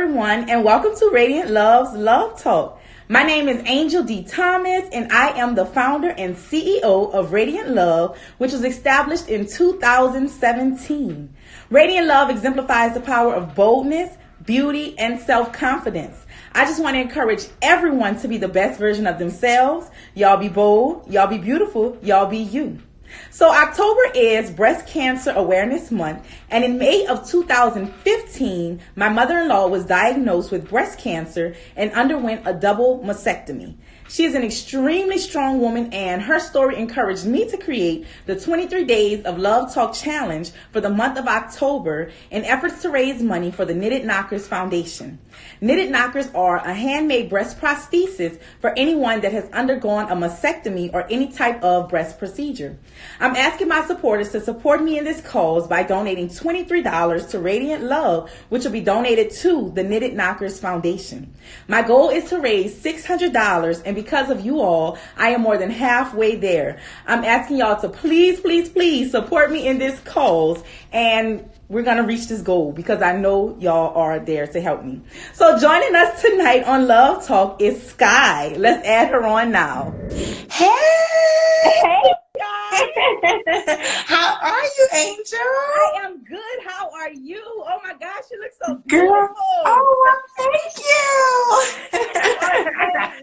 everyone, and welcome to Radiant Love's Love Talk. My name is Angel D. Thomas, and I am the founder and CEO of Radiant Love, which was established in 2017. Radiant Love exemplifies the power of boldness, beauty, and self-confidence. I just want to encourage everyone to be the best version of themselves. Y'all be bold, y'all be beautiful, y'all be you. So October is Breast Cancer Awareness Month, and in May of 2015, my mother-in-law was diagnosed with breast cancer and underwent a double mastectomy. She is an extremely strong woman, and her story encouraged me to create the 23 Days of Love Talk Challenge for the month of October in efforts to raise money for the Knitted Knockers Foundation. Knitted Knockers are a handmade breast prosthesis for anyone that has undergone a mastectomy or any type of breast procedure. I'm asking my supporters to support me in this cause by donating $23 to Radiant Love, which will be donated to the Knitted Knockers Foundation. My goal is to raise $600, and because of you all, I am more than halfway there. I'm asking y'all to please, please, please support me in this cause, and we're going to reach this goal because I know y'all are there to help me. So joining us tonight on Love Talk is Sky. Let's add her on now. Hey! Hey, Sky! How are you, Angel? I am good. How are you? Oh my gosh, you look so beautiful. Girl. Oh, well, thank you.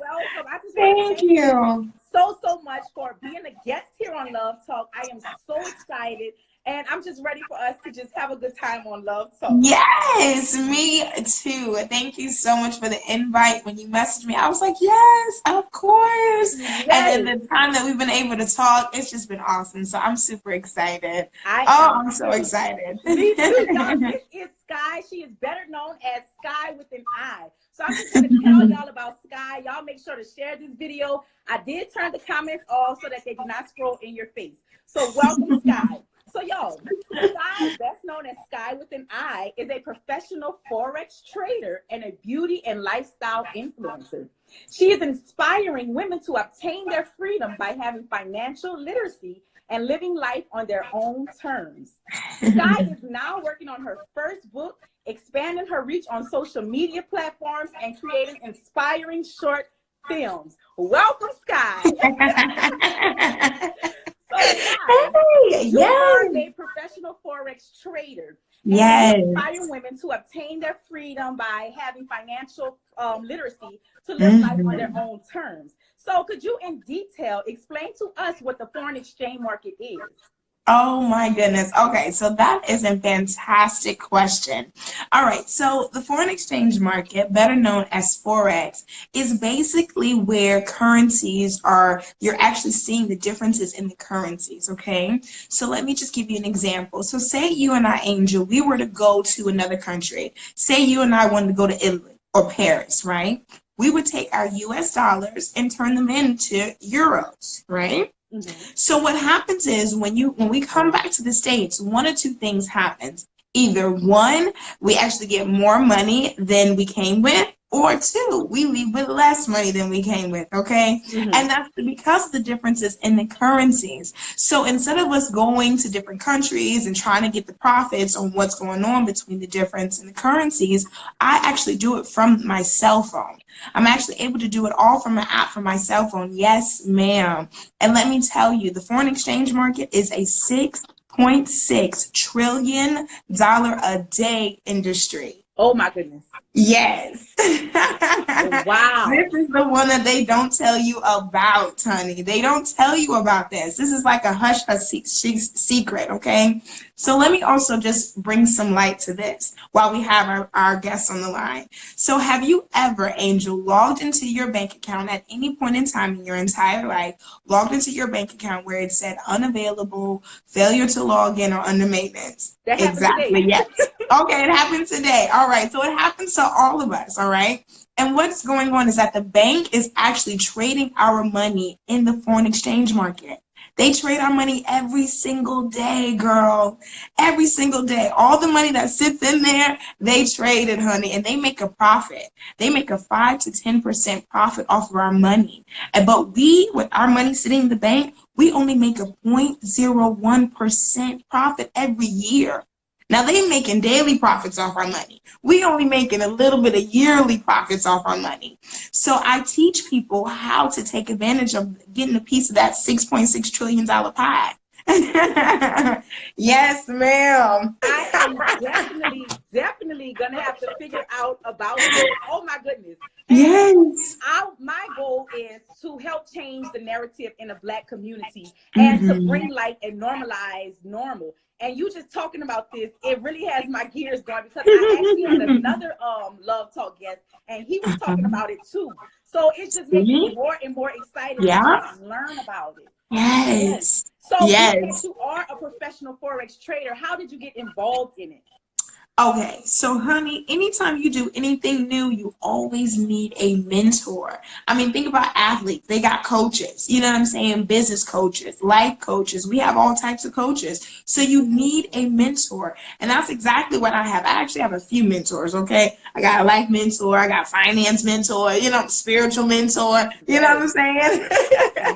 Welcome. I just want to Thank thank you. so much for being a guest here on Love Talk. I am so excited. And I'm just ready for us to just have a good time on Love Talk. Yes, me too. Thank you so much for the invite. When you messaged me, I was like, yes, of course. Yes. And then the time that we've been able to talk, it's just been awesome. So I'm super excited. I'm so excited. Me too, y'all. This is Sky. She is better known as Sky with an I. So I'm just going to tell y'all about Sky. Y'all make sure to share this video. I did turn the comments off so that they do not scroll in your face. So welcome, Sky. So y'all, Sky, best known as Sky with an I, is a professional Forex trader and a beauty and lifestyle influencer. She is inspiring women to obtain their freedom by having financial literacy and living life on their own terms. Sky is now working on her first book, expanding her reach on social media platforms, and creating inspiring short films. Welcome, Sky. You are a professional Forex trader. Yes. You inspire women to obtain their freedom by having financial literacy to live life on their own terms. So could you in detail explain to us what the foreign exchange market is? Oh my goodness. Okay, so that is a fantastic question. All right, so the foreign exchange market, better known as Forex, is basically where currencies are, you're actually seeing the differences in the currencies, okay? So let me just give you an example. So say you and I, Angel, we were to go to another country. Say you and I wanted to go to Italy or Paris, right? We would take our US dollars and turn them into euros, right? So what happens is when we come back to the States, one or two things happens. Either one, we actually get more money than we came with, or two, we leave with less money than we came with, okay? And that's because of the differences in the currencies. So instead of us going to different countries and trying to get the profits on what's going on between the difference in the currencies, I actually do it from my cell phone. I'm actually able to do it all from an app from my cell phone. Yes, ma'am. And let me tell you, the foreign exchange market is a $6.6 trillion a day industry. Oh my goodness. Yes. Wow. This is the one that they don't tell you about, honey. They don't tell you about this. This is like a hush-hush secret, okay? So let me also just bring some light to this while we have our guests on the line. So have you ever, Angel, logged into your bank account at any point in time in your entire life, logged into your bank account where it said unavailable, failure to log in, or under maintenance? That happened today. Yes. Okay, it happened today. All right, so it happens to all of us, all right? And what's going on is that the bank is actually trading our money in the foreign exchange market. They trade our money every single day, girl. Every single day. All the money that sits in there, they trade it, honey, and they make a profit. They make a 5 to 10% profit off of our money. But we, with our money sitting in the bank, we only make a 0.01% profit every year. Now they making daily profits off our money. We only making a little bit of yearly profits off our money. So I teach people how to take advantage of getting a piece of that $6.6 trillion pie. Yes, ma'am. I am definitely gonna have to figure out about it. Oh my goodness. And Yes. my goal is to help change the narrative in the Black community and to Mm-hmm. bring like a normalized normal. And you just talking about this, it really has my gears going, because I actually had another Love Talk guest and he was talking about it too. So it's just making me more and more excited to Yeah. just learn about it. Yes. So Yes. being that you are a professional Forex trader, how did you get involved in it? Okay, so honey, anytime you do anything new, you always need a mentor. I mean, think about athletes. They got coaches, you know what I'm saying? Business coaches, life coaches. We have all types of coaches. So you need a mentor. And that's exactly what I have. I actually have a few mentors, okay? I got a life mentor, I got finance mentor, you know, spiritual mentor, you know what I'm saying?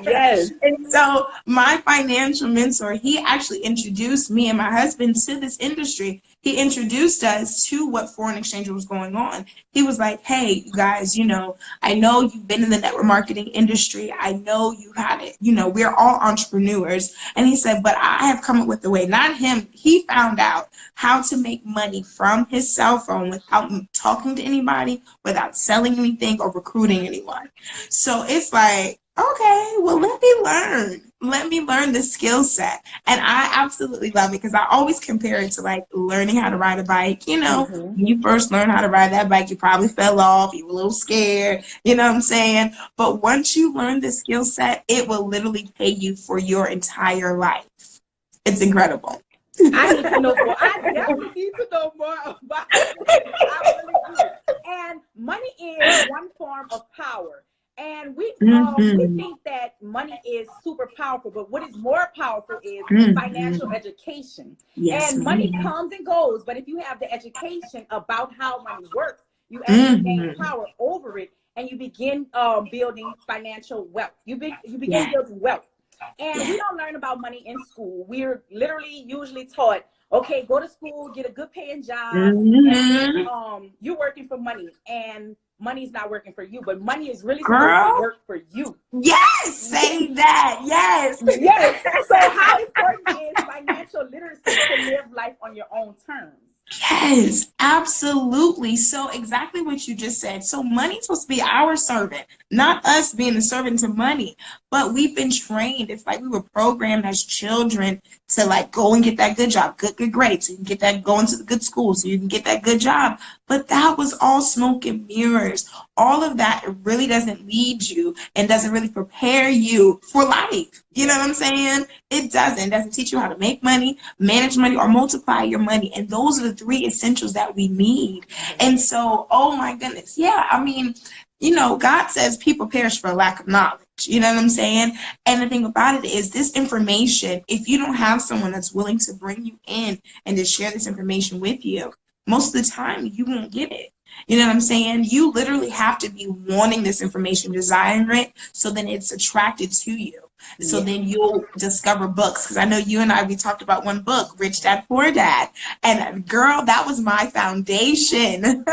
Yes. And so my financial mentor, he actually introduced me and my husband to this industry. He introduced us to what foreign exchange was going on. He was like, hey, you guys, you know, I know you've been in the network marketing industry. I know you've had it. You know, we're all entrepreneurs. And he said, but I have come up with a way, not him. He found out how to make money from his cell phone without talking to anybody, without selling anything or recruiting anyone. So it's like, okay, well, let me learn. Let me learn the skill set. And I absolutely love it because I always compare it to like learning how to ride a bike. You know, when you first learn how to ride that bike, you probably fell off, you were a little scared, you know what I'm saying? But once you learn the skill set, it will literally pay you for your entire life. It's incredible. I need to know more. I definitely need to know more about it. I really do. And money is one form of power. And we think that money is super powerful, but what is more powerful is financial education. Yes, and money comes and goes, but if you have the education about how money works, you actually gain power over it, and you begin building financial wealth. You begin building wealth. And we don't learn about money in school. We're literally usually taught, okay, go to school, get a good paying job, and you're working for money, and money's not working for you, but money is really supposed to work for you. Yes, say that. Yes. Yes. So how important is financial literacy to live life on your own terms? Yes, absolutely. So exactly what you just said. So money's supposed to be our servant, not us being a servant to money. But we've been trained. It's like we were programmed as children to like go and get that good job, good grades, so you can get that, go into the good school, so you can get that good job. But that was all smoke and mirrors. All of that really doesn't lead you and doesn't really prepare you for life. You know what I'm saying? It doesn't. It doesn't teach you how to make money, manage money, or multiply your money. And those are the three essentials that we need. And so, oh my goodness. Yeah, I mean, you know, God says people perish for lack of knowledge. You know what I'm saying? And the thing about it is this information, if you don't have someone that's willing to bring you in and to share this information with you, most of the time you won't get it. You know what I'm saying? You literally have to be wanting this information, desiring it, so then it's attracted to you. So then you'll discover books. Because I know you and we talked about one book, Rich Dad, Poor Dad. And girl, that was my foundation.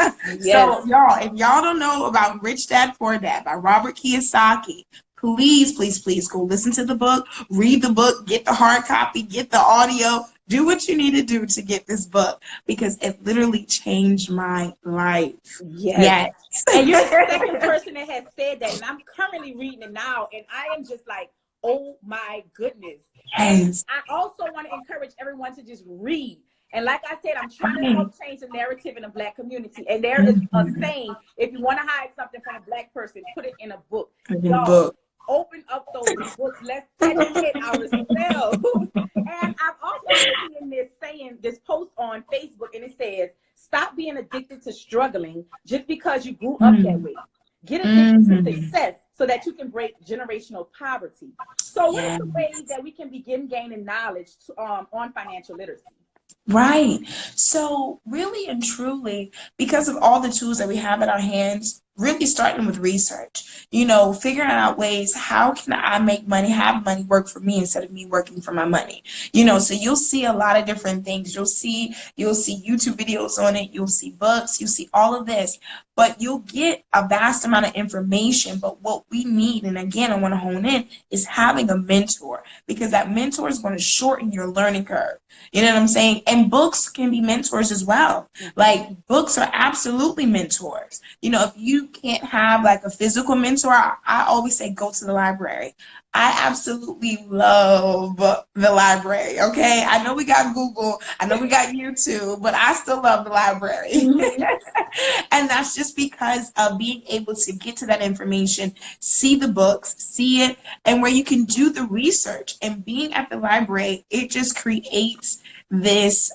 So y'all, if y'all don't know about Rich Dad, Poor Dad by Robert Kiyosaki, please, please, please go listen to the book, read the book, get the hard copy, get the audio, do what you need to do to get this book, because it literally changed my life. Yes. And you're the second person that has said that. And I'm currently reading it now, and I am just like, oh my goodness. Yes. And I also want to encourage everyone to just read. And like I said, I'm trying to help change the narrative in the Black community. And there is a saying, if you want to hide something from a Black person, put it in a book. Y'all, open up those books. Let's educate ourselves. And I've also seen this post on Facebook, and it says, stop being addicted to struggling just because you grew up that way. Get addicted to success so that you can break generational poverty. So what are the ways that we can begin gaining knowledge on financial literacy? Right. So really and truly, because of all the tools that we have at our hands, really starting with research, you know, figuring out ways, how can I make money, have money work for me instead of me working for my money? You know, so you'll see a lot of different things. You'll see YouTube videos on it, you'll see books, you'll see all of this, but you'll get a vast amount of information. But what we need, and again, I want to hone in, is having a mentor, because that mentor is going to shorten your learning curve. You know what I'm saying? And books can be mentors as well. Like, books are absolutely mentors. You know, if you can't have like a physical mentor, I always say go to the library. I absolutely love the library, okay? I know we got Google, I know we got YouTube, but I still love the library. And that's just because of being able to get to that information, see the books, see it, and where you can do the research. And being at the library, it just creates this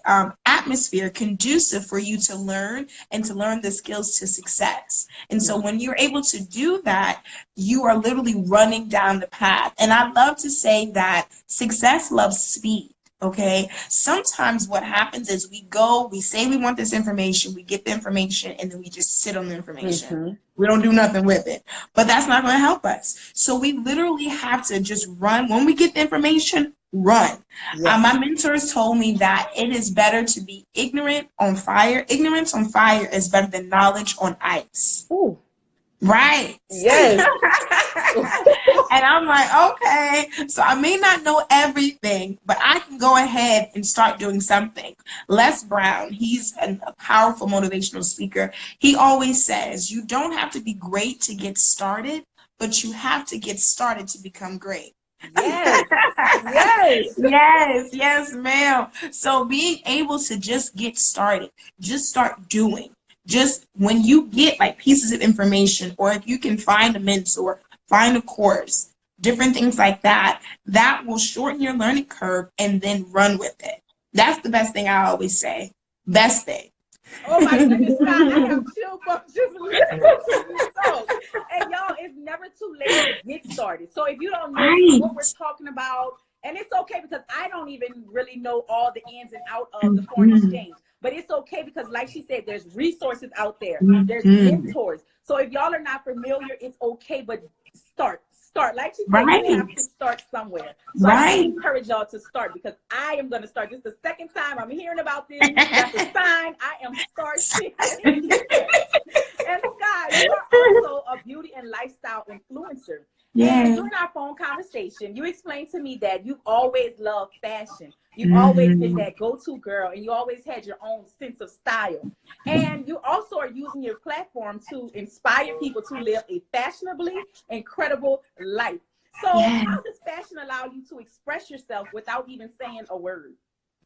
atmosphere conducive for you to learn and to learn the skills to success. And so when you're able to do that, you are literally running down the path. And I love to say that success loves speed. Okay, sometimes what happens is we say we want this information, we get the information, and then we just sit on the information. We don't do nothing with it. But that's not going to help us. So we literally have to just run. When we get the information, run. My mentors told me that it is better to be ignorant on fire. Ignorance on fire is better than knowledge on ice. Ooh. Right. Yes. And I'm like, okay, so I may not know everything, but I can go ahead and start doing something. Les Brown, he's a powerful motivational speaker. He always says, you don't have to be great to get started, but you have to get started to become great. Yes. Yes. Yes, yes, ma'am. So being able to just get started, just start doing. Just when you get like pieces of information, or if you can find a mentor, find a course, different things like that, that will shorten your learning curve, and then run with it. That's the best thing I always say. Best thing. Oh my goodness, God, I have chill bumps just listening to you talk. And y'all, it's never too late to get started. So if you don't know what we're talking about, and it's okay because I don't even really know all the ins and out of the foreign exchange. But it's okay because, like she said, there's resources out there. There's mentors. So if y'all are not familiar, it's okay, but start. Like she said, you have to start somewhere. So I encourage y'all to start, because I am going to start. This is the second time I'm hearing about this. That's a sign. I am starting. And Sky, you are also a beauty and lifestyle influencer. And during our phone conversation, you explained to me that you've always loved fashion. You've always been that go-to girl, and you always had your own sense of style. And you also are using your platform to inspire people to live a fashionably incredible life. So how does fashion allow you to express yourself without even saying a word?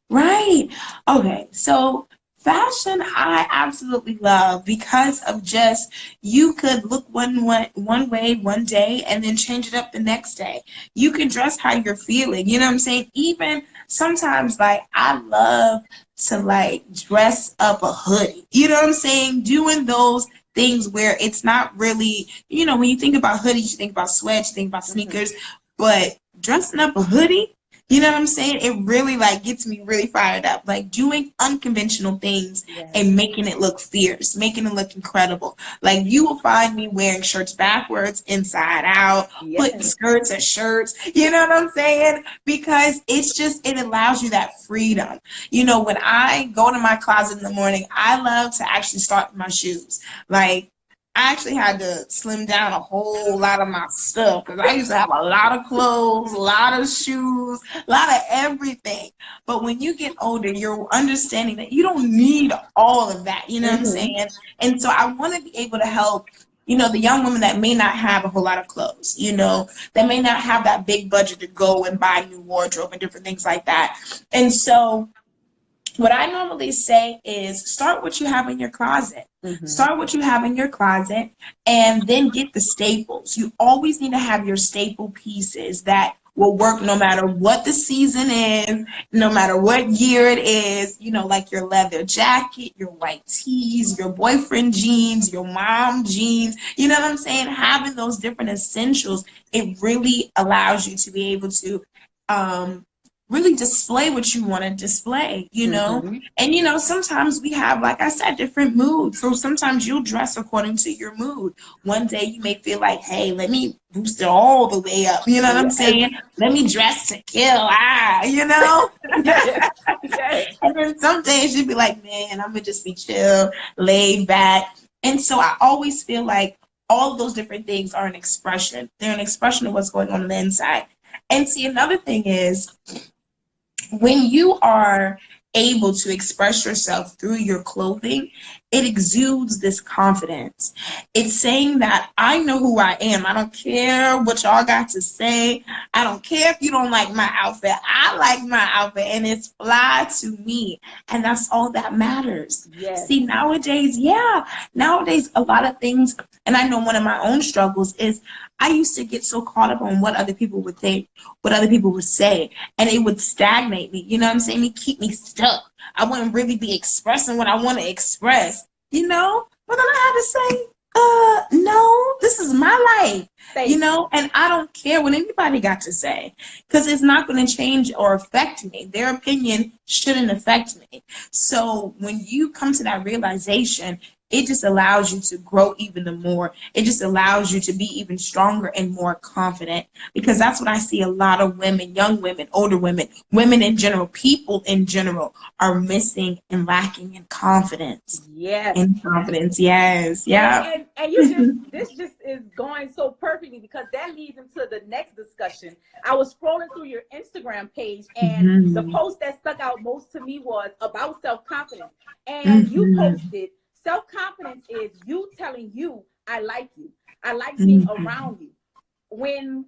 Right. Okay. So fashion, I absolutely love, because of just, you could look one way one day and then change it up the next day. You can dress how you're feeling. You know what I'm saying? Even sometimes, like, I love to like dress up a hoodie. You know what I'm saying? Doing those things where it's not really, you know, when you think about hoodies, you think about sweats, you think about sneakers, but dressing up a hoodie, you know what I'm saying? It really like gets me really fired up. Like doing unconventional things and making it look fierce, making it look incredible. Like you will find me wearing shirts backwards, inside out, putting skirts as shirts. You know what I'm saying? Because it's just, it allows you that freedom. You know, when I go to my closet in the morning, I love to actually start with my shoes. Like, I actually had to slim down a whole lot of my stuff, because I used to have a lot of clothes, a lot of shoes, a lot of everything. But when you get older, you're understanding that you don't need all of that, you know what I'm saying? And so I want to be able to help, you know, the young women that may not have a whole lot of clothes, you know, that may not have that big budget to go and buy new wardrobe and different things like that. And so what I normally say is start what you have in your closet. Start what you have in your closet, and then get the staples. You always need to have your staple pieces that will work no matter what the season is, no matter what year it is, you know, like your leather jacket, your white tees, your boyfriend jeans, your mom jeans, you know what I'm saying? Having those different essentials, it really allows you to be able to really display what you want to display, you know? Mm-hmm. And, you know, sometimes we have, like I said, different moods. So sometimes you'll dress according to your mood. One day you may feel like, hey, let me boost it all the way up. You know what I'm Yes. saying? Let me dress to kill. You know? Yes. Yes. And then some days you'd be like, man, I'm going to just be chill, laid back. And so I always feel like all of those different things are an expression. They're an expression of what's going on the inside. And see, another thing is, when you are able to express yourself through your clothing, it exudes this confidence. It's saying that I know who I am. I don't care what y'all got to say. I don't care if you don't like my outfit. I like my outfit and it's fly to me. And that's all that matters. Yes. See, nowadays, nowadays a lot of things, and I know one of my own struggles is I used to get so caught up on what other people would think, what other people would say, and it would stagnate me. You know what I'm saying? It keep me stuck. I wouldn't really be expressing what I want to express, you know? But then I had to say, no, this is my life, you know, and I don't care what anybody got to say because it's not going to change or affect me. Their opinion shouldn't affect me. So when you come to that realization, it just allows you to grow even more. It just allows you to be even stronger and more confident, because that's what I see a lot of women, young women, older women, women in general, people in general are missing and lacking in confidence. Yes. In confidence, yes. Yeah. And you just, this just is going so perfectly, because that leads into the next discussion. I was scrolling through your Instagram page, and the post that stuck out most to me was about self-confidence. And you posted, self-confidence is you telling you, I like you. I like being around you. When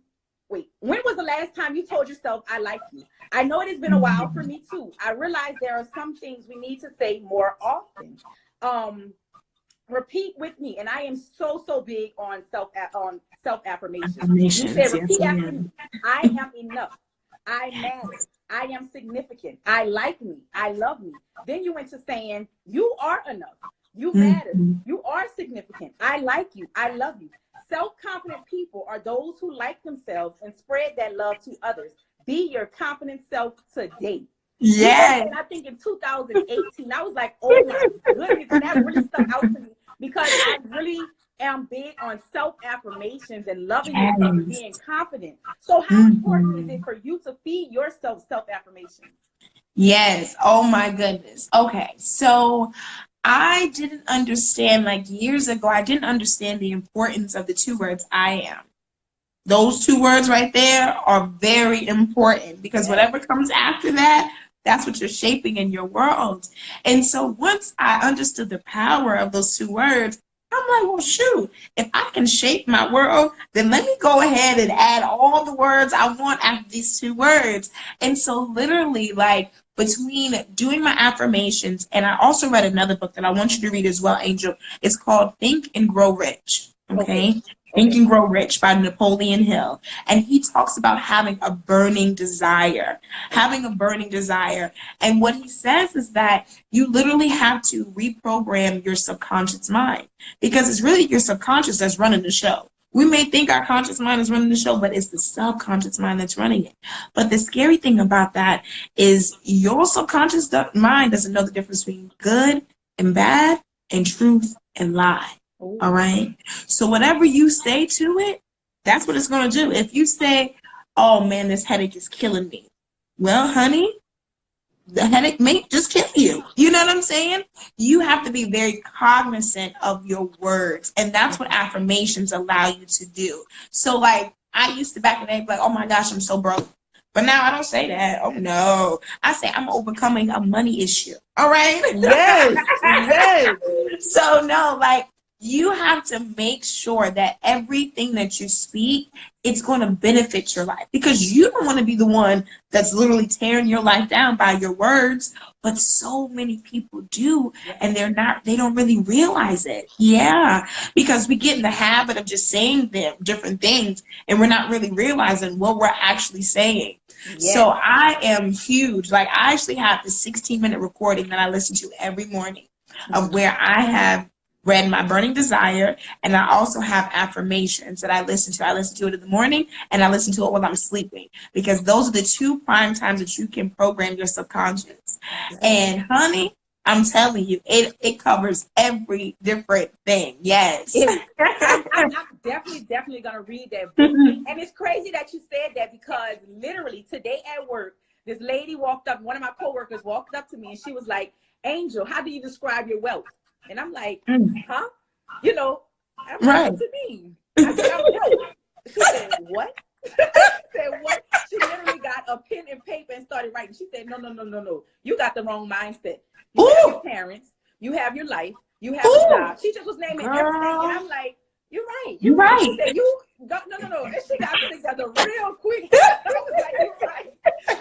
was the last time you told yourself, I like you? I know it has been a while for me too. I realize there are some things we need to say more often. Repeat with me. And I am so big on self-affirmation. You said, repeat after me. I am enough. I matter. I am significant. I like me. I love me. Then you went to saying, you are enough. You matter. You are significant. I like you. I love you. Self-confident people are those who like themselves and spread that love to others. Be your confident self today. Yes. And I think in 2018, I was like, oh my goodness, and that really stuck out to me, because I really am big on self-affirmations and loving yourself and being confident. So how important is it for you to feed yourself self-affirmations? Yes. Oh my goodness. Okay. So I didn't understand, like years ago, I didn't understand the importance of the two words, I am. Those two words right there are very important, because whatever comes after that, that's what you're shaping in your world. And so once I understood the power of those two words, I'm like, well, shoot, if I can shape my world, then let me go ahead and add all the words I want after these two words. And so literally, like, between doing my affirmations, and I also read another book that I want you to read as well, Angel. It's called Think and Grow Rich. Okay? Think and Grow Rich by Napoleon Hill. And he talks about having a burning desire. Having a burning desire. And what he says is that you literally have to reprogram your subconscious mind, because it's really your subconscious that's running the show. We may think our conscious mind is running the show, but it's the subconscious mind that's running it. But the scary thing about that is your subconscious mind doesn't know the difference between good and bad and truth and lie. All right? So whatever you say to it, that's what it's going to do. If you say, oh, man, this headache is killing me. Well, honey, the headache may just kill you. You know what I'm saying? You have to be very cognizant of your words. And that's what affirmations allow you to do. So, like, I used to back in the day be like, oh, my gosh, I'm so broke. But now I don't say that. Oh, no. I say I'm overcoming a money issue. All right? Yes. Yes. So, no, like, you have to make sure that everything that you speak, it's going to benefit your life, because you don't want to be the one that's literally tearing your life down by your words. But so many people do, and they don't really realize it. Yeah, because we get in the habit of just saying different things, and we're not really realizing what we're actually saying. Yes. So I am huge. Like, I actually have this 16-minute recording that I listen to every morning of where I have read My Burning Desire, and I also have affirmations that I listen to. I listen to it in the morning, and I listen to it while I'm sleeping, because those are the two prime times that you can program your subconscious. And honey, I'm telling you, it covers every different thing. Yes. I'm definitely gonna read that book. And it's crazy that you said that, because literally today at work, this lady walked up, one of my coworkers walked up to me, and she was like, Angel, how do you describe your wealth? And I'm like, huh? You know, I'm like, what's it mean? I said, I'm broke. She said, what? I said, what? She literally got a pen and paper and started writing. She said, no. You got the wrong mindset. You have your parents, you have your life, you have a job. She just was naming everything. And I'm like, you're right. You're right. She said, you got, no. And she got it together real quick. I was like, you're right.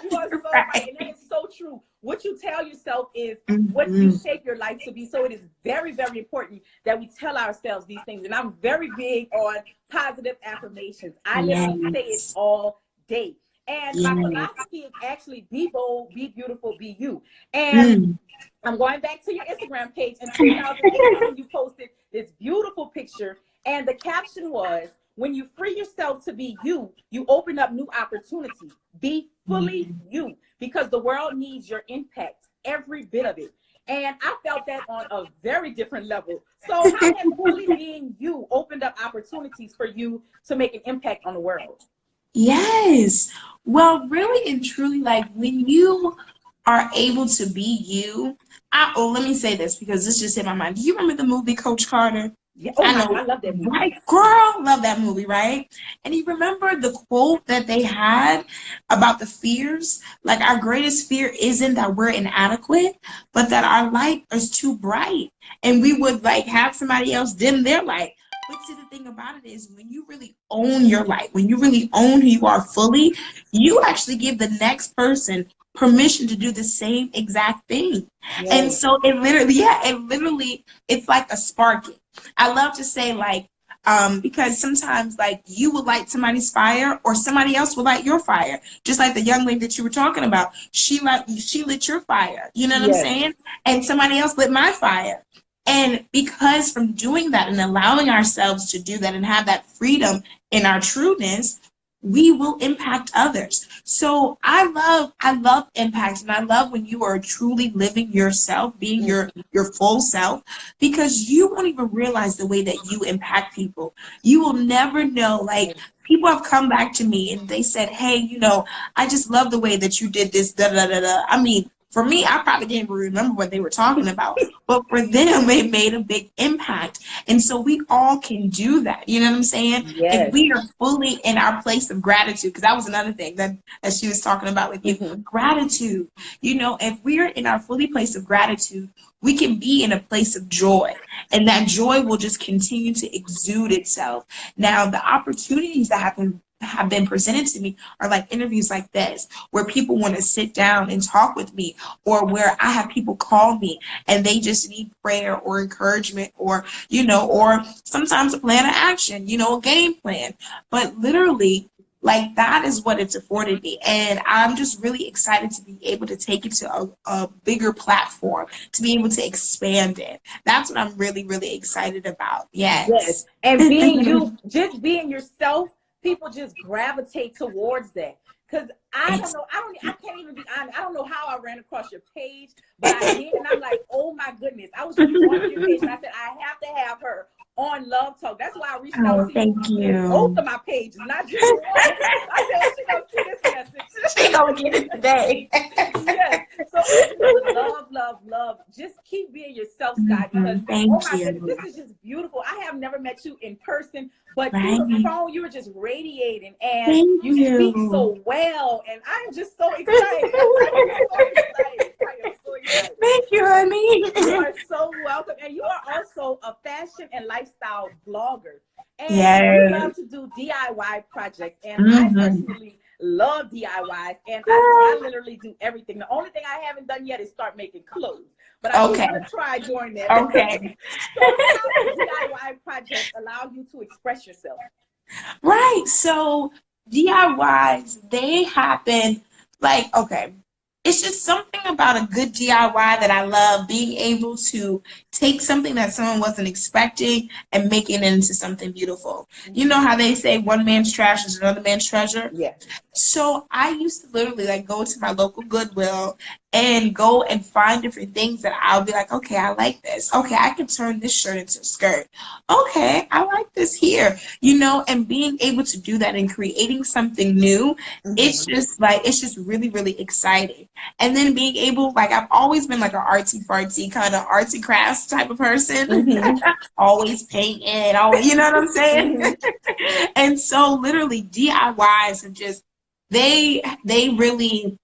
You are so right. And that is so true. What you tell yourself is what you shape your life to be. So it is very, very important that we tell ourselves these things. And I'm very big on positive affirmations. I literally say it all day. And my philosophy is actually be bold, be beautiful, be you. And I'm going back to your Instagram page. In 2018, you posted this beautiful picture. And the caption was, when you free yourself to be you, you open up new opportunities. Be fully you, because the world needs your impact, every bit of it. And I felt that on a very different level. So how has fully being you opened up opportunities for you to make an impact on the world? Yes. Well, really and truly, like when you are able to be you, let me say this because this just hit my mind. Do you remember the movie Coach Carter? Yeah. Oh, I love that movie. Right, girl, love that movie, right? And you remember the quote that they had about the fears? Like, our greatest fear isn't that we're inadequate, but that our light is too bright. And we would like have somebody else dim their light. But see, the thing about it is when you really own your light, when you really own who you are fully, you actually give the next person permission to do the same exact thing. Yes. And so it literally, it's like a sparking. I love to say, like, because sometimes, like, you will light somebody's fire or somebody else will light your fire. Just like the young lady that you were talking about. She lit your fire. You know what I'm saying? And somebody else lit my fire. And because from doing that and allowing ourselves to do that and have that freedom in our trueness, we will impact others. So I love impact, and I love when you are truly living yourself, being your full self, because you won't even realize the way that you impact people. You will never know. Like, people have come back to me and they said, hey, you know, I just love the way that you did this, da da da da. I mean, for me, I probably didn't even remember what they were talking about, but for them, it made a big impact. And so we all can do that. You know what I'm saying? Yes. If we are fully in our place of gratitude, because that was another thing that she was talking about with you, gratitude. You know, if we're in our fully place of gratitude, we can be in a place of joy, and that joy will just continue to exude itself. Now, the opportunities that have been presented to me are like interviews like this, where people want to sit down and talk with me, or where I have people call me and they just need prayer or encouragement, or, you know, or sometimes a plan of action, you know, a game plan. But literally, like, that is what it's afforded me. And I'm just really excited to be able to take it to a bigger platform, to be able to expand it. That's what I'm really, really excited about. Yes. And being you, just being yourself, people just gravitate towards that. Because I don't know, I can't even be honest. I don't know how I ran across your page, but I did, and I'm like, oh my goodness. I was just on your page, and I said, I have to have her on Love Talk. That's why I reached out to thank you. Both of my pages, not just one. I said, she gonna see this message. She gonna get it today. Yes. So love. Just keep being yourself, Scott. Because goodness, this is just beautiful. I have never met you in person, but through the phone, you were just radiating, and you speak so well, and I'm just so excited. Thank you, honey. You are so welcome. And you are also a fashion and lifestyle blogger. And you love to do DIY projects. And I personally love DIYs. And I literally do everything. The only thing I haven't done yet is start making clothes. But I'm going to try doing that. Okay. So how does DIY projects allow you to express yourself? Right. So DIYs, they happen like, okay. it's just something about a good DIY that I love, being able to take something that someone wasn't expecting and making it into something beautiful. You know how they say one man's trash is another man's treasure? Yeah. So I used to literally like go to my local Goodwill and go and find different things that I'll be like, okay, I like this. Okay, I can turn this shirt into a skirt. Okay, I like this here, you know, and being able to do that and creating something new, it's just like, it's just really, really exciting. And then being able, like, I've always been like an artsy fartsy kind of artsy crafts type of person, always painting, always, you know what I'm saying? And so literally DIYs have just, they really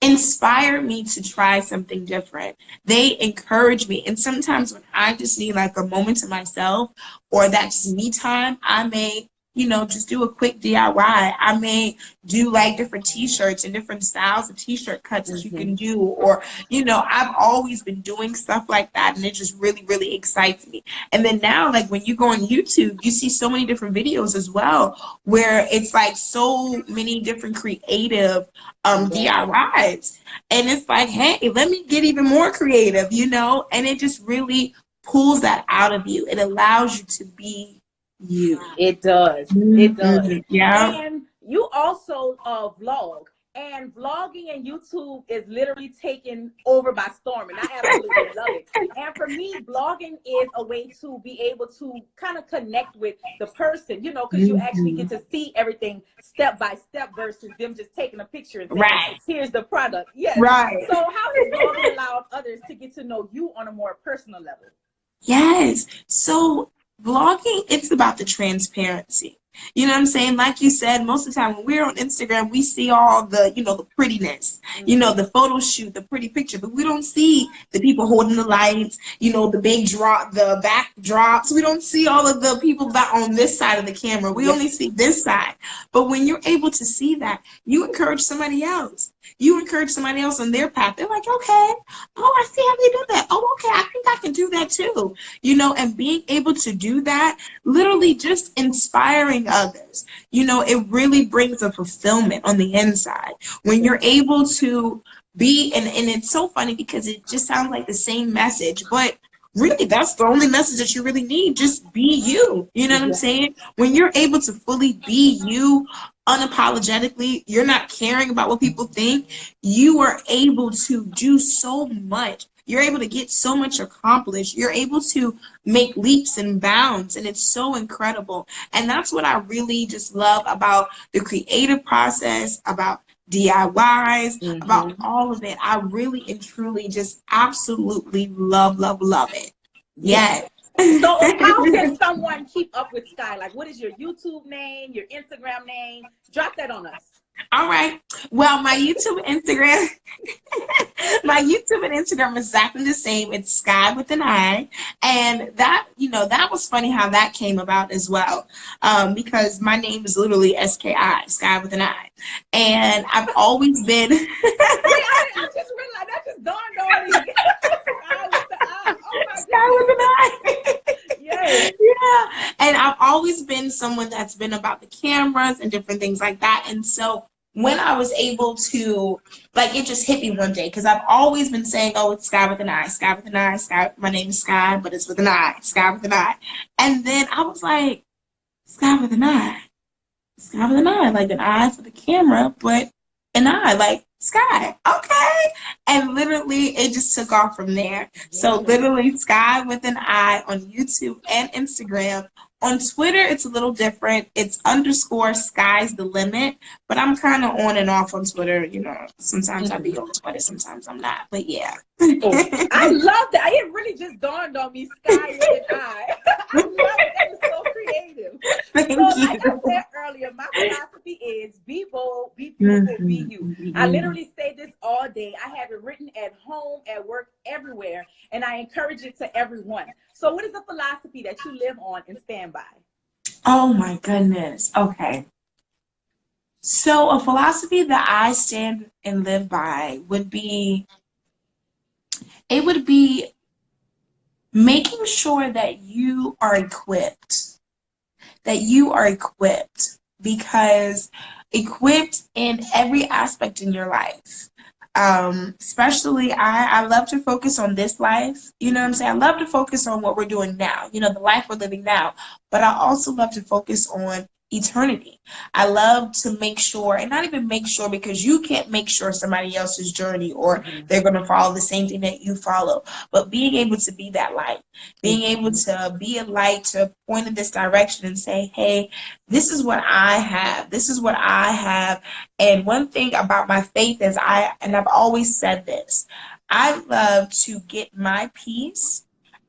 inspire me to try something different. They encourage me. And sometimes when I just need like a moment to myself or that's me time, I may, you know, just do a quick DIY. I may do like different t-shirts and different styles of t-shirt cuts that you can do. Or, you know, I've always been doing stuff like that and it just really, really excites me. And then now, like when you go on YouTube, you see so many different videos as well where it's like so many different creative DIYs. And it's like, hey, let me get even more creative, you know? And it just really pulls that out of you. It allows you to be you. It does. It does. Yeah. And you also vlog. And vlogging and YouTube is literally taken over by storm. And I absolutely love it. And for me, vlogging is a way to be able to kind of connect with the person, you know, because you actually get to see everything step by step versus them just taking a picture and saying, here's the product. Yes. Right. So how has vlogging allowed others to get to know you on a more personal level? Yes. So vlogging, it's about the transparency. You know what I'm saying? Like you said, most of the time when we're on Instagram, we see all the, you know, the prettiness, you know, the photo shoot, the pretty picture, but we don't see the people holding the lights, you know, the big drop, the backdrops. We don't see all of the people that on this side of the camera. We only see this side. But when you're able to see that, you encourage somebody else. You encourage somebody else on their path. They're like, okay, oh, I see how they do that. Oh, okay, I think I can do that too. You know, and being able to do that, literally just inspiring others. You know, it really brings a fulfillment on the inside. When you're able to be, and it's so funny because it just sounds like the same message, but really, that's the only message that you really need. Just be you. You know what I'm saying? When you're able to fully be you unapologetically, you're not caring about what people think, you are able to do so much. You're able to get so much accomplished. You're able to make leaps and bounds, and it's so incredible. And that's what I really just love about the creative process, about DIYs, about all of it. I really and truly just absolutely love, love, love it. Yes. So how can someone keep up with Sky? Like, what is your YouTube name, your Instagram name? Drop that on us. All right. Well, my YouTube and Instagram is exactly the same. It's Sky with an I. And that, you know, that was funny how that came about as well. Because my name is literally SKI, Sky with an I. And I've always been. Wait, I just realized that just dawned on me. Sky with an I. Yes. Yeah. And I've always been someone that's been about the cameras and different things like that. And so when I was able to, like, it just hit me one day because I've always been saying, oh, it's Sky with an I, Sky with an I, Sky. My name is Sky, but it's with an I, Sky with an I. And then I was like, Sky with an I, Sky with an I, like an eye for the camera, but an I, like Sky. Okay. And literally it just took off from there. So literally Sky with an I on YouTube and Instagram. On Twitter, it's a little different. It's _ sky's the limit, but I'm kind of on and off on Twitter. You know, sometimes I'll be on Twitter, sometimes I'm not, but yeah. I love that. It really just dawned on me, Sky with an I. I love it. That is so creative. Thank you. Like I said earlier, my philosophy is be bold, be beautiful, be you. I literally say this all day. I have it written at home, at work, everywhere, and I encourage it to everyone. So what is a philosophy that you live on and stand by? Oh my goodness. Okay. So a philosophy that I stand and live by would be, it would be making sure that you are equipped. That you are equipped, because equipped in every aspect in your life. Especially I love to focus on this life. You know what I'm saying? I love to focus on what we're doing now, you know, the life we're living now. But I also love to focus on eternity. I love to make sure, and not even make sure, because you can't make sure somebody else's journey or they're going to follow the same thing that you follow. But being able to be that light, being able to be a light, to point in this direction and say, hey, this is what I have. This is what I have. And one thing about my faith is I've always said this, I love to get my peace,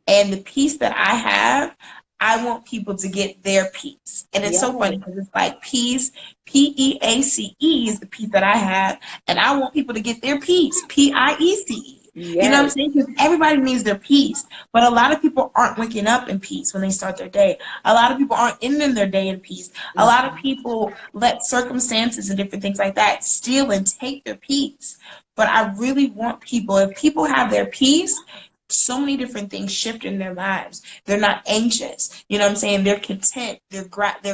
and the peace that I have, I want people to get their peace. And it's so funny because it's like peace, P-E-A-C-E is the peace that I have, and I want people to get their peace, P-I-E-C-E. You know what I'm saying? Because everybody needs their peace. But a lot of people aren't waking up in peace when they start their day. A lot of people aren't ending their day in peace. A lot of people let circumstances and different things like that steal and take their peace. But I really want people, if people have their peace, so many different things shift in their lives. They're not anxious. You know what I'm saying? They're content. They're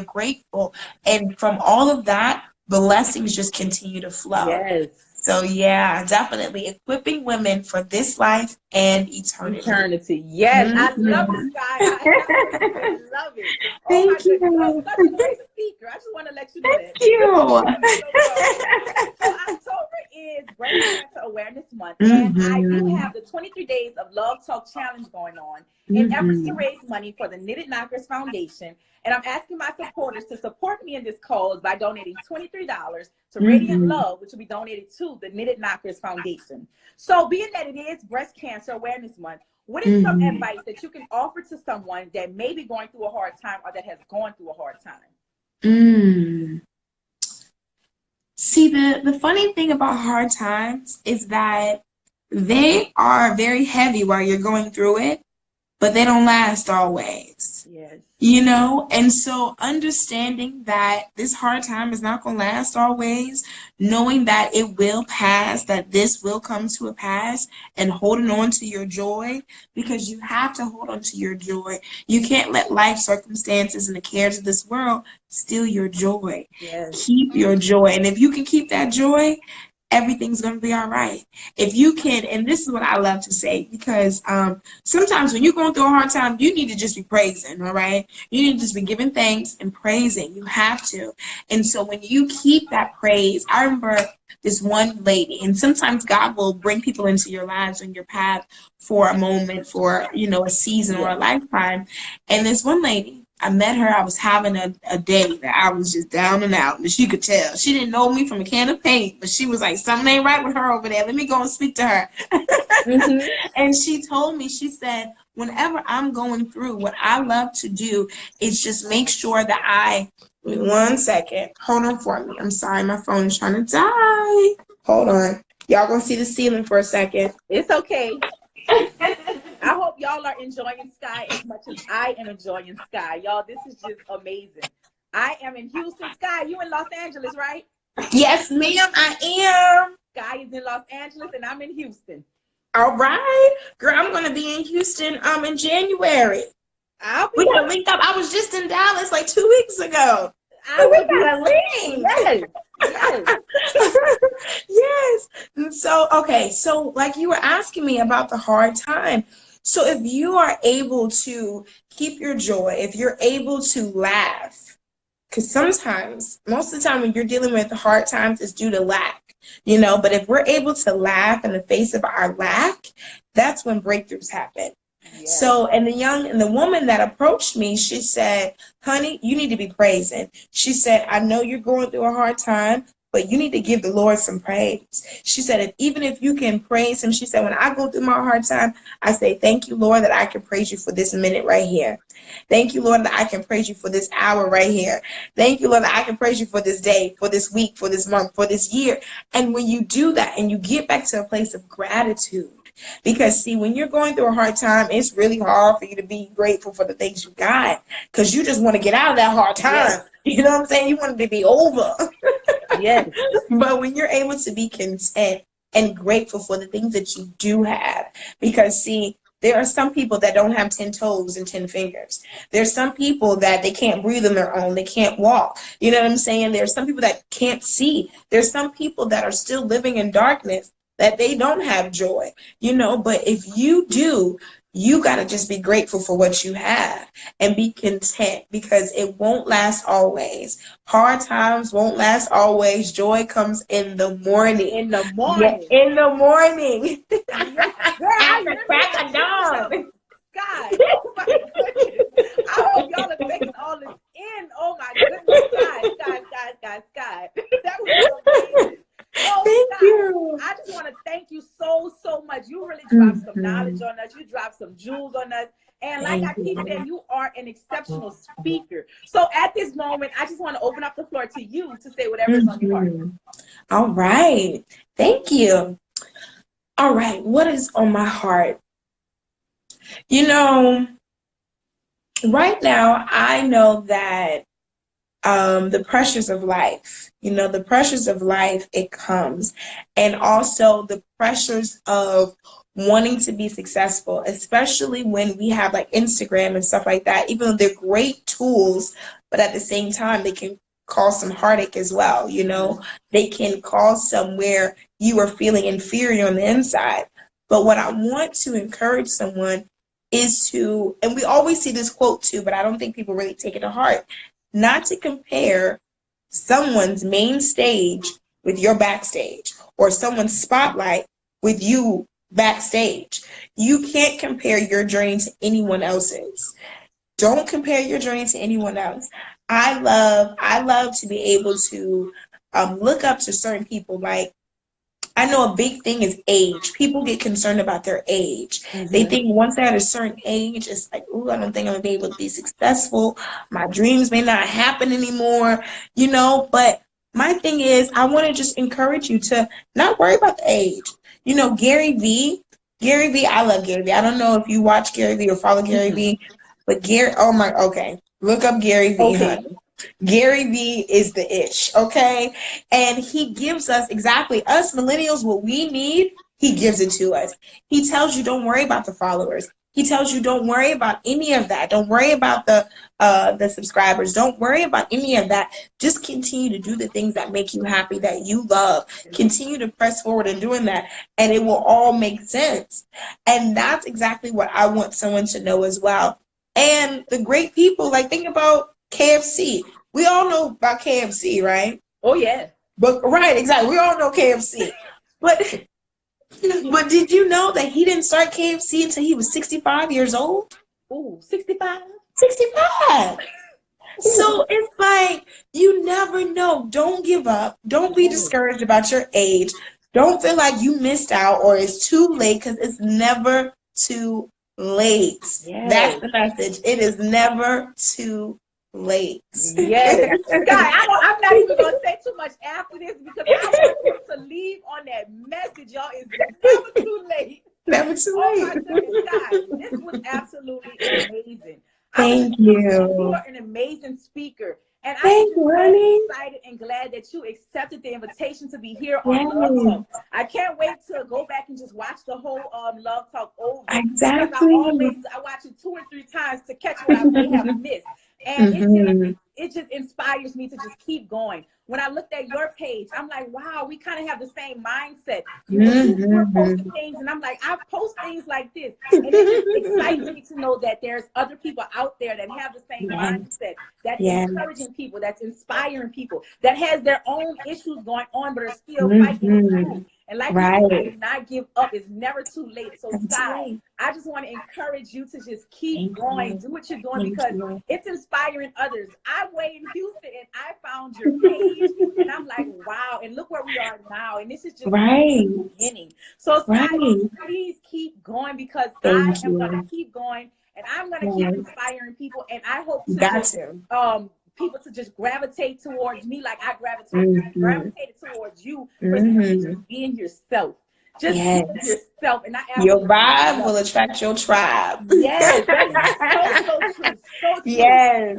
grateful. And from all of that, blessings just continue to flow. Yes. So yeah, definitely equipping women for this life and eternity. Eternity. Yes, I love it, Sky. I love it. Thank you. You're such a great speaker. I just want to let you know that. Thank you. So October is Breast Cancer Awareness Month, and I do have the 23 Days of Love Talk Challenge going on in efforts to raise money for the Knitted Knockers Foundation. And I'm asking my supporters to support me in this cause by donating $23 to Radiant Love, which will be donated to the Knitted Knockers Foundation. So being that it is Breast Cancer Awareness Month, what is some advice that you can offer to someone that may be going through a hard time or that has gone through a hard time? See, the funny thing about hard times is that they are very heavy while you're going through it, but they don't last always. Yes. You know, and so understanding that this hard time is not going to last always, knowing that it will pass, that this will come to a pass, and holding on to your joy, because you have to hold on to your joy. You can't let life circumstances and the cares of this world steal your joy. Yes. Keep your joy. And if you can keep that joy, everything's going to be all right. If you can, and this is what I love to say, because sometimes when you're going through a hard time, you need to just be praising, all right? You need to just be giving thanks and praising. You have to. And so when you keep that praise, I remember this one lady, and sometimes God will bring people into your lives on your path for a moment, for, you know, a season or a lifetime. And this one lady, I met her, I was having a day that I was just down and out, and she could tell. She didn't know me from a can of paint, but she was like, something ain't right with her over there. Let me go and speak to her. And she told me, she said, whenever I'm going through, what I love to do is just make sure that one second. Hold on for me. I'm sorry, my phone is trying to die. Hold on. Y'all gonna see the ceiling for a second. It's okay. I hope y'all are enjoying Sky as much as I am enjoying Sky. Y'all, this is just amazing. I am in Houston. Sky, you in Los Angeles, right? Yes, ma'am, I am. Sky is in Los Angeles, and I'm in Houston. All right. Girl, I'm going to be in Houston in January. We got to link up. I was just in Dallas like 2 weeks ago. We got to link. Yes. Yes. Yes. And so, okay. So like you were asking me about the hard time. So if you are able to keep your joy, if you're able to laugh, because sometimes, most of the time when you're dealing with hard times, it's due to lack, you know, but if we're able to laugh in the face of our lack, that's when breakthroughs happen. Yes. So, and the woman that approached me, she said, honey, you need to be praising. She said, I know you're going through a hard time, but you need to give the Lord some praise. She said, even if you can praise him, she said, when I go through my hard time, I say, thank you, Lord, that I can praise you for this minute right here. Thank you, Lord, that I can praise you for this hour right here. Thank you, Lord, that I can praise you for this day, for this week, for this month, for this year. And when you do that and you get back to a place of gratitude, because see, when you're going through a hard time, it's really hard for you to be grateful for the things you got, because you just want to get out of that hard time. Yes. You know what I'm saying? You want it to be over. Yes. But when you're able to be content and grateful for the things that you do have, because see, there are some people that don't have 10 toes and 10 fingers. There's some people that they can't breathe on their own. They can't walk. You know what I'm saying? There's some people that can't see. There's some people that are still living in darkness, that they don't have joy, but if you do, you got to just be grateful for what you have and be content, because it won't last always. Hard times won't last always. Joy comes in the morning. In the Yeah, morning. in the morning. Yeah. Girl, At the crack of dawn. God, oh my goodness. I hope y'all are taking all this in. Oh my goodness, guys. That was amazing. Oh, Thank you. I just want to thank you so much. You really dropped some knowledge on us. You dropped some jewels on us. And like I keep saying, you are an exceptional speaker. So at this moment, I just want to open up the floor to you to say whatever is on your heart. All right. Thank you. All right. What is on my heart? Right now, I know that the pressures of life, it comes. And also the pressures of wanting to be successful, especially when we have like Instagram and stuff like that. Even though they're great tools, but at the same time, they can cause some heartache as well. They can cause somewhere you are feeling inferior on the inside. But what I want to encourage someone is to, and we always see this quote too, but I don't think people really take it to heart, not to compare someone's main stage with your backstage, or someone's spotlight with you backstage. You can't compare your journey to anyone else's. Don't compare your journey to anyone else. I love to be able to look up to certain people. Like, I know a big thing is age. People get concerned about their age. They think once they're at a certain age, it's like, ooh, I don't think I'm going to be able to be successful. My dreams may not happen anymore, But my thing is, I want to just encourage you to not worry about the age. Gary Vee, I love Gary Vee. I don't know if you watch Gary Vee or follow Gary Vee, but okay. Look up Gary Vee, honey. Gary Vee is the ish, okay? And he gives us us millennials, what we need, he gives it to us. He tells you don't worry about the followers. He tells you don't worry about any of that. Don't worry about the subscribers. Don't worry about any of that. Just continue to do the things that make you happy, that you love. Continue to press forward in doing that, and it will all make sense. And that's exactly what I want someone to know as well. And the great people, like, think about KFC. We all know about KFC, right? Oh yeah. But right, exactly. We all know KFC. But did you know that he didn't start KFC until he was 65 years old? Ooh, 65? 65. So it's like, you never know. Don't give up. Don't be discouraged about your age. Don't feel like you missed out or it's too late, because it's never too late. Yes. That's the message. It is never too late. Yes. Guys, I'm not even going to say too much after this, because I want you to leave on that message, y'all. It's never too late. Never too late. Oh my goodness, guys. This was absolutely amazing. Thank you. You are an amazing speaker. And I'm so excited and glad that you accepted the invitation to be here on Love Talk. I can't wait to go back and just watch the whole Love Talk over. Exactly. I watch it 2 or 3 times to catch what I may have missed. And it just inspires me to just keep going. When I looked at your page, I'm like, wow, we kind of have the same mindset. You were posting things, and I'm like, I post things like this. And it just excites me to know that there's other people out there that have the same mindset, that's encouraging people, that's inspiring people, that has their own issues going on, but are still fighting through. And like you said, do not give up. It's never too late. So, Sky, I just want to encourage you to just keep going. Do what you're doing, because it's inspiring others. I'm way in Houston, and I found your page, and I'm like, wow. And look where we are now. And this is just the beginning. So, Sky, please keep going, because I am going to keep going, and I'm going to keep inspiring people. And I hope to people to just gravitate towards me like I gravitated towards you for just being yourself. Just being yourself. And your vibe will attract your tribe. Yes, that's so true. So true.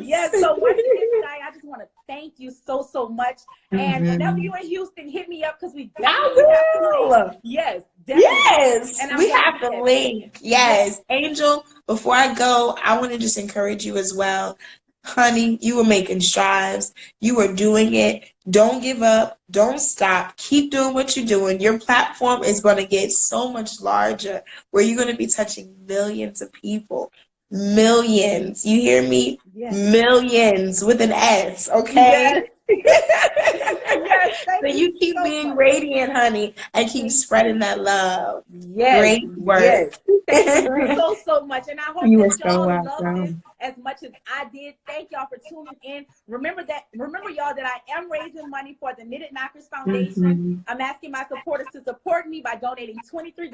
Yes. So once again, tonight, I just want to thank you so much. And whenever you're in Houston, hit me up, because we definitely have to link. Yes, definitely. Yes, and we have to link. Yes. Angel, before I go, I want to just encourage you as well. honey, you were making strides. You were doing it. Don't give up. Don't stop. Keep doing what you're doing. Your platform is going to get so much larger where you're going to be touching millions of people. Millions. You hear me? Yes. Millions with an S, okay? Yes, So you keep so being much. radiant, honey, and keep spreading that love. Yes. Great work. Yes. Thank you so much. And I hope You are that so y'all love this welcome. as much as I did. Thank y'all for tuning in. Remember y'all, that I am raising money for the Knitted Knockers Foundation. I'm asking my supporters to support me by donating $23.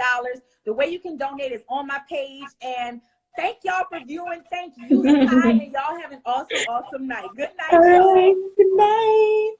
The way you can donate is on my page. And thank y'all for viewing. Thank you and y'all have an awesome, awesome night. Good night, All y'all. right. Good night.